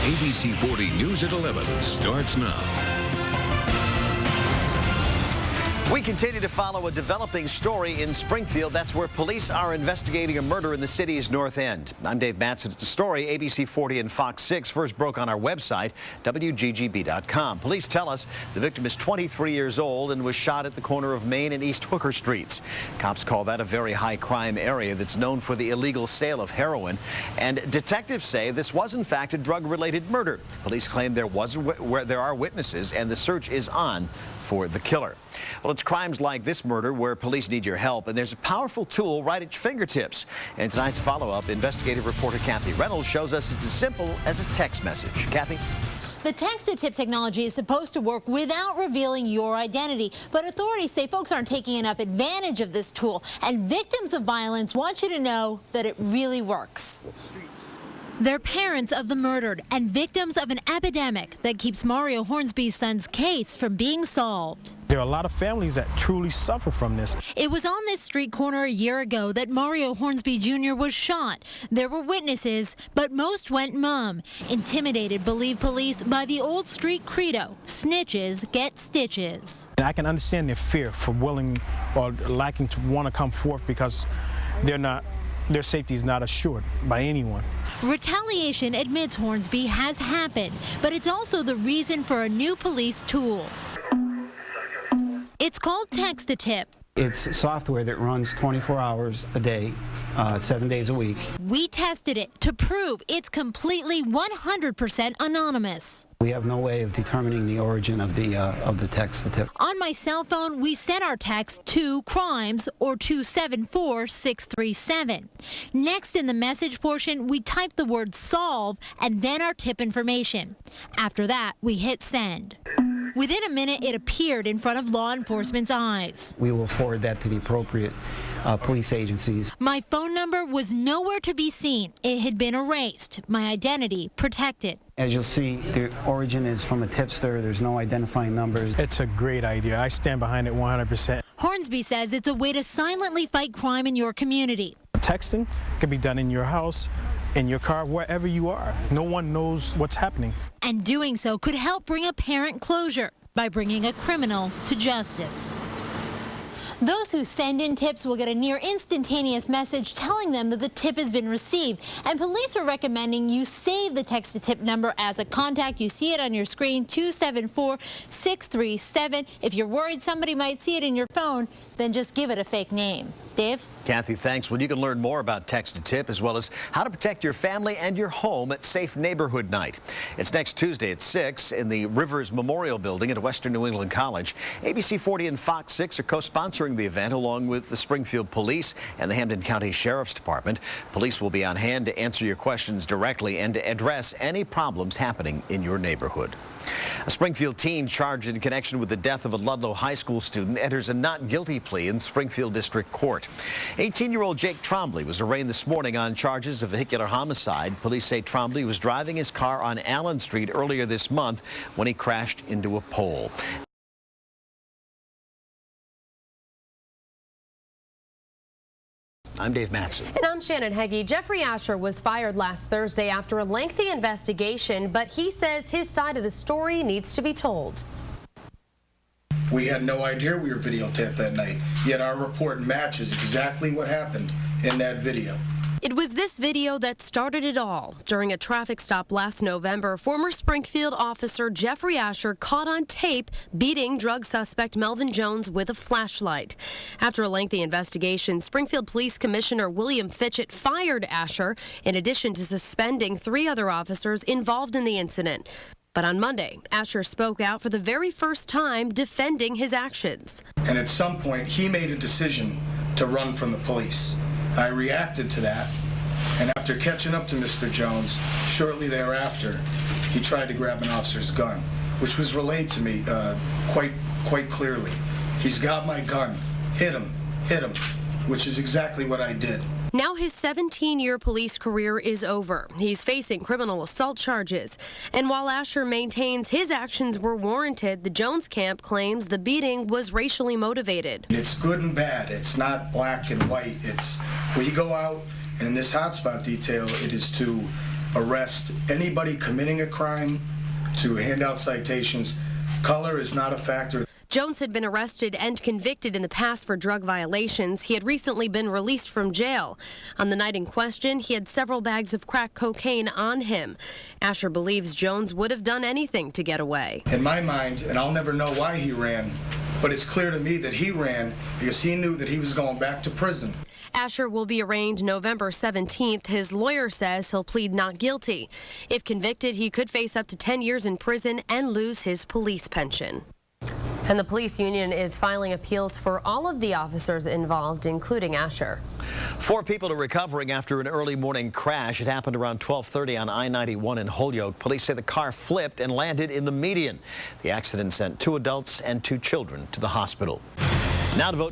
ABC 40 News at 11 starts now. We continue to follow a developing story in Springfield. That's where police are investigating a murder in the city's north end. I'm Dave Matson. It's the story ABC 40 and Fox 6 first broke on our website, WGGB.com. Police tell us the victim is 23 years old and was shot at the corner of Main and East Hooker Streets. Cops call that a very high crime area that's known for the illegal sale of heroin. And detectives say this was in fact a drug-related murder. Police claim there are witnesses and the search is on for the killer. Well, it's crimes like this murder where police need your help, and there's a powerful tool right at your fingertips. And tonight's follow-up, investigative reporter Kathy Reynolds shows us it's as simple as a text message. Kathy? The text-to-tip technology is supposed to work without revealing your identity, but authorities say folks aren't taking enough advantage of this tool, and victims of violence want you to know that it really works. They're parents of the murdered and victims of an epidemic that keeps Mario Hornsby's son's case from being solved. There are a lot of families that truly suffer from this. It was on this street corner a year ago that Mario Hornsby Jr. was shot. There were witnesses, but most went mum. Intimidated, believe police, by the old street credo, snitches get stitches. And I can understand their fear for willing or liking to want to come forth because their safety is not assured by anyone. Retaliation, admits Hornsby, has happened, but it's also the reason for a new police tool. It's called text-to-tip. It's software that runs 24 hours a day, 7 days a week. We tested it to prove it's completely 100% anonymous. We have no way of determining the origin of the text-to-tip. On my cell phone, we sent our text to crimes or 274-637. Next in the message portion, we type the word solve and then our tip information. After that, we hit send. Within a minute, it appeared in front of law enforcement's eyes. We will forward that to the appropriate police agencies. My phone number was nowhere to be seen. It had been erased. My identity protected. As you'll see, the origin is from a tipster. There's no identifying numbers. It's a great idea. I stand behind it 100%. Hornsby says it's a way to silently fight crime in your community. Texting can be done in your house, in your car, wherever you are. No one knows what's happening. And doing so could help bring a parent closure by bringing a criminal to justice. Those who send in tips will get a near instantaneous message telling them that the tip has been received. And police are recommending you save the text-to-tip number as a contact. You see it on your screen, 274-637. If you're worried somebody might see it in your phone, then just give it a fake name. Dave? Kathy, thanks. Well, you can learn more about text-to-tip as well as how to protect your family and your home at Safe Neighborhood Night. It's next Tuesday at 6 in the Rivers Memorial Building at Western New England College. ABC 40 and Fox 6 are co-sponsoring the event along with the Springfield Police and the Hampden County Sheriff's Department. Police will be on hand to answer your questions directly and to address any problems happening in your neighborhood. A Springfield teen charged in connection with the death of a Ludlow High School student enters a not guilty plea in Springfield District Court. 18-year-old Jake Trombley was arraigned this morning on charges of vehicular homicide. Police say Trombley was driving his car on Allen Street earlier this month when he crashed into a pole. I'm Dave Matson. And I'm Shannon Heggie. Jeffrey Asher was fired last Thursday after a lengthy investigation, but he says his side of the story needs to be told. We had no idea we were videotaped that night, yet our report matches exactly what happened in that video. It was this video that started it all. During a traffic stop last November, former Springfield officer Jeffrey Asher caught on tape beating drug suspect Melvin Jones with a flashlight. After a lengthy investigation, Springfield Police Commissioner William Fitchett fired Asher, in addition to suspending 3 other officers involved in the incident. But on Monday, Asher spoke out for the very first time, defending his actions. And at some point, he made a decision to run from the police. I reacted to that, and after catching up to Mr. Jones, shortly thereafter, he tried to grab an officer's gun, which was relayed to me quite clearly. He's got my gun. Hit him, which is exactly what I did. Now his 17-year police career is over. He's facing criminal assault charges. And while Asher maintains his actions were warranted, the Jones camp claims the beating was racially motivated. It's good and bad. It's not black and white. It's we go out, and in this hotspot detail, it is to arrest anybody committing a crime, to hand out citations. Color is not a factor. Jones had been arrested and convicted in the past for drug violations. He had recently been released from jail. On the night in question, he had several bags of crack cocaine on him. Asher believes Jones would have done anything to get away. In my mind, and I'll never know why he ran, but it's clear to me that he ran because he knew that he was going back to prison. Asher will be arraigned November 17th. His lawyer says he'll plead not guilty. If convicted, he could face up to 10 years in prison and lose his police pension. And the police union is filing appeals for all of the officers involved, including Asher. 4 people are recovering after an early morning crash. It happened around 12:30 on I-91 in Holyoke. Police say the car flipped and landed in the median. The accident sent 2 adults and 2 children to the hospital. Now to vote.